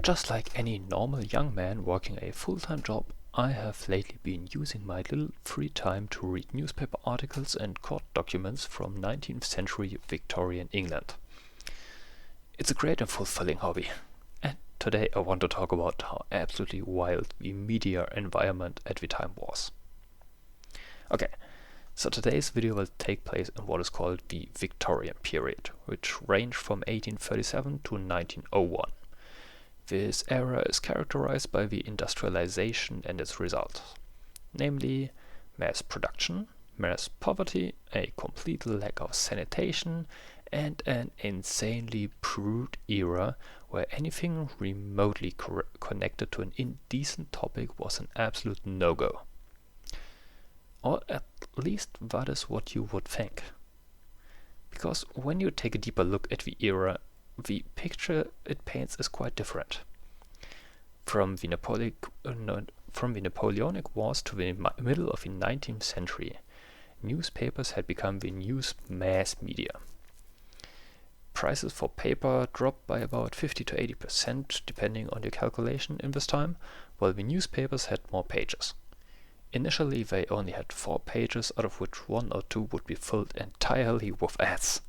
Just like any normal young man working a full-time job, I have lately been using my little free time to read newspaper articles and court documents from 19th century Victorian England. It's a great and fulfilling hobby. And today I want to talk about how absolutely wild the media environment at the time was. Okay, so today's video will take place in what is called the Victorian period, which ranged from 1837 to 1901. This era is characterized by the industrialization and its results, namely mass production, mass poverty, a complete lack of sanitation, and an insanely crude era where anything remotely connected to an indecent topic was an absolute no-go. Or at least that is what you would think. Because when you take a deeper look at the era, the picture it paints is quite different. From the Napoleonic Wars to the middle of the 19th century, newspapers had become the news mass media. Prices for paper dropped by about 50 to 80% depending on your calculation in this time, while the newspapers had more pages. Initially they only had 4 pages, out of which 1 or 2 would be filled entirely with ads.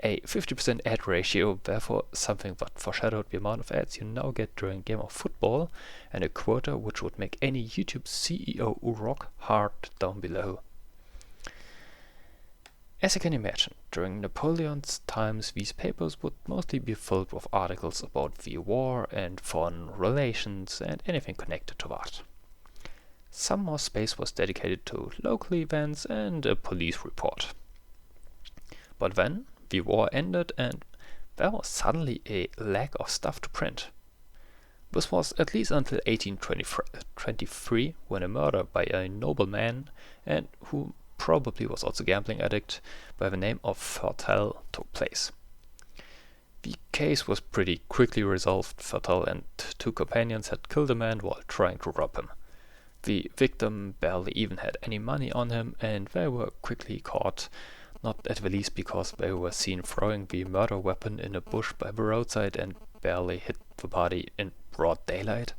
A 50% ad ratio, therefore something that foreshadowed the amount of ads you now get during a game of football, and a quota which would make any YouTube CEO rock hard down below. As you can imagine, during Napoleon's times these papers would mostly be filled with articles about the war and foreign relations and anything connected to that. Some more space was dedicated to local events and a police report. But then the war ended and there was suddenly a lack of stuff to print. This was at least until 1823, when a murder by a nobleman, and who probably was also a gambling addict, by the name of Thurtell took place. The case was pretty quickly resolved. Thurtell and 2 companions had killed a man while trying to rob him. The victim barely even had any money on him, and they were quickly caught, not at the least because they were seen throwing the murder weapon in a bush by the roadside and barely hit the body in broad daylight.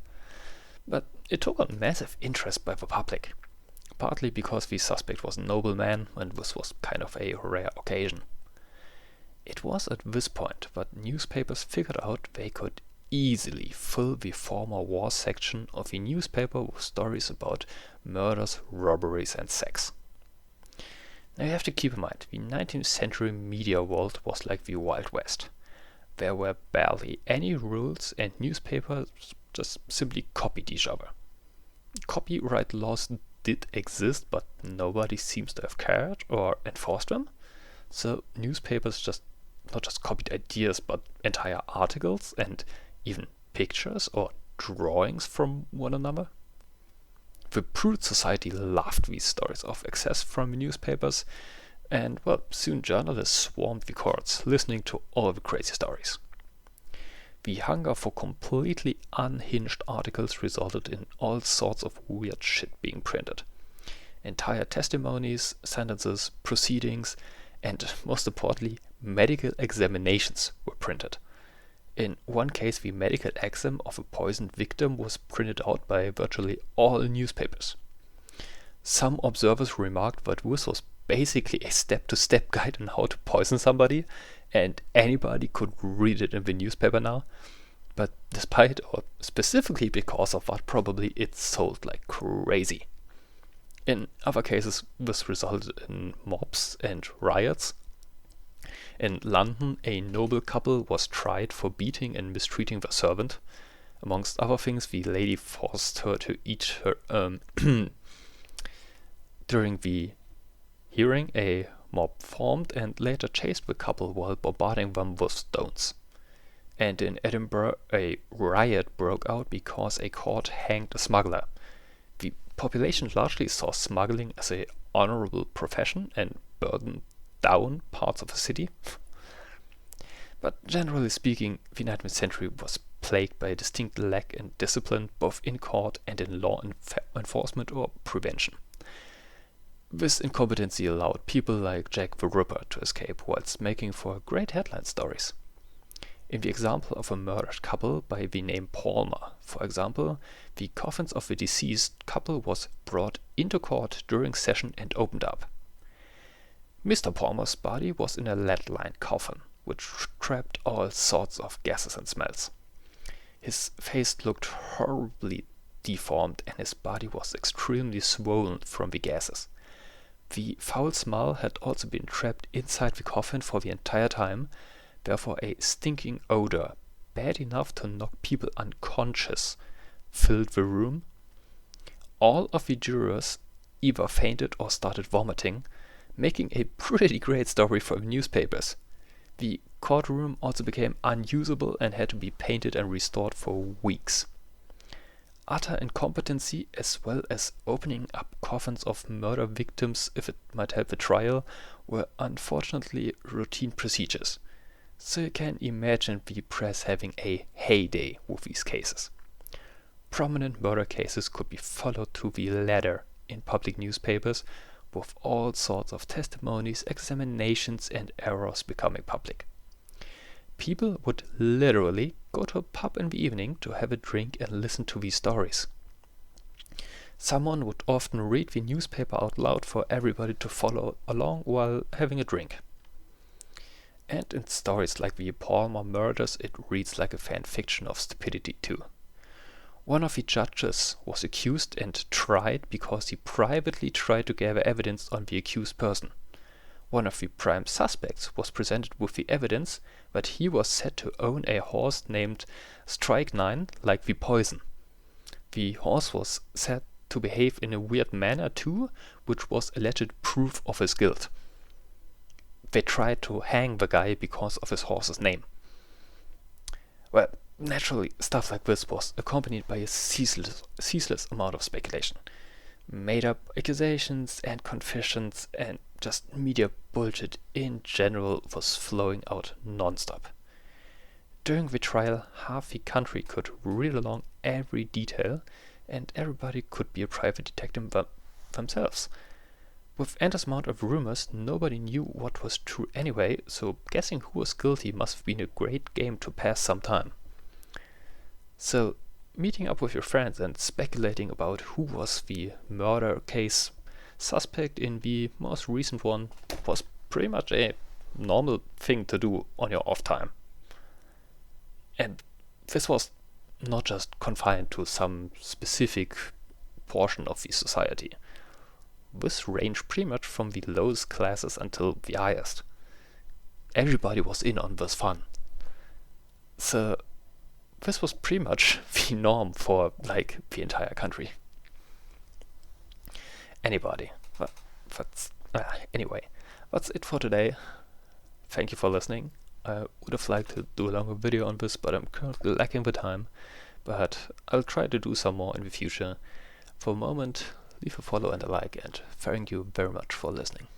But it took on massive interest by the public, partly because the suspect was a nobleman and this was kind of a rare occasion. It was at this point that newspapers figured out they could easily fill the former war section of the newspaper with stories about murders, robberies and sex. Now you have to keep in mind, the 19th century media world was like the Wild West. There were barely any rules and newspapers just simply copied each other. Copyright laws did exist, but nobody seems to have cared or enforced them. So newspapers not just copied ideas, but entire articles and even pictures or drawings from one another. The prude society loved these stories of excess from the newspapers, and well, soon journalists swarmed the courts, listening to all the crazy stories. The hunger for completely unhinged articles resulted in all sorts of weird shit being printed. Entire testimonies, sentences, proceedings, and most importantly, medical examinations were printed. In one case, the medical exam of a poisoned victim was printed out by virtually all newspapers. Some observers remarked that this was basically a step-to-step guide on how to poison somebody, and anybody could read it in the newspaper now. But despite, or specifically because of that, probably it sold like crazy. In other cases, this resulted in mobs and riots. In London, a noble couple was tried for beating and mistreating their servant. Amongst other things, the lady forced her to eat her. During the hearing, a mob formed and later chased the couple while bombarding them with stones. And in Edinburgh, a riot broke out because a court hanged a smuggler. The population largely saw smuggling as an honorable profession and burdened down parts of the city. But generally speaking, the 19th century was plagued by a distinct lack in discipline, both in court and in law enforcement or prevention. This incompetency allowed people like Jack the Ripper to escape whilst making for great headline stories. In the example of a murdered couple by the name Palmer, for example, the coffins of the deceased couple was brought into court during session and opened up. Mr. Palmer's body was in a lead-lined coffin, which trapped all sorts of gases and smells. His face looked horribly deformed and his body was extremely swollen from the gases. The foul smell had also been trapped inside the coffin for the entire time, therefore a stinking odor, bad enough to knock people unconscious, filled the room. All of the jurors either fainted or started vomiting, making a pretty great story for the newspapers. The courtroom also became unusable and had to be painted and restored for weeks. Utter incompetency, as well as opening up coffins of murder victims if it might help the trial, were unfortunately routine procedures. So you can imagine the press having a heyday with these cases. Prominent murder cases could be followed to the letter in public newspapers, with all sorts of testimonies, examinations and errors becoming public. People would literally go to a pub in the evening to have a drink and listen to these stories. Someone would often read the newspaper out loud for everybody to follow along while having a drink. And in stories like the Palmer murders, it reads like a fan fiction of stupidity too. One of the judges was accused and tried because he privately tried to gather evidence on the accused person. One of the prime suspects was presented with the evidence that he was said to own a horse named Strychnine, like the poison. The horse was said to behave in a weird manner too, which was alleged proof of his guilt. They tried to hang the guy because of his horse's name. Well, naturally, stuff like this was accompanied by a ceaseless amount of speculation. Made-up accusations and confessions and just media bullshit in general was flowing out non-stop. During the trial, half the country could read along every detail and everybody could be a private detective themselves. With endless amount of rumors, nobody knew what was true anyway, so guessing who was guilty must have been a great game to pass some time. So, meeting up with your friends and speculating about who was the murder case suspect in the most recent one was pretty much a normal thing to do on your off time. And this was not just confined to some specific portion of the society. This ranged pretty much from the lowest classes until the highest. Everybody was in on this fun. So this was pretty much the norm for like the entire country. Anyway, that's it for today. Thank you for listening. I would have liked to do a longer video on this, but I'm currently lacking the time. But I'll try to do some more in the future. For the moment, leave a follow and a like, and thank you very much for listening.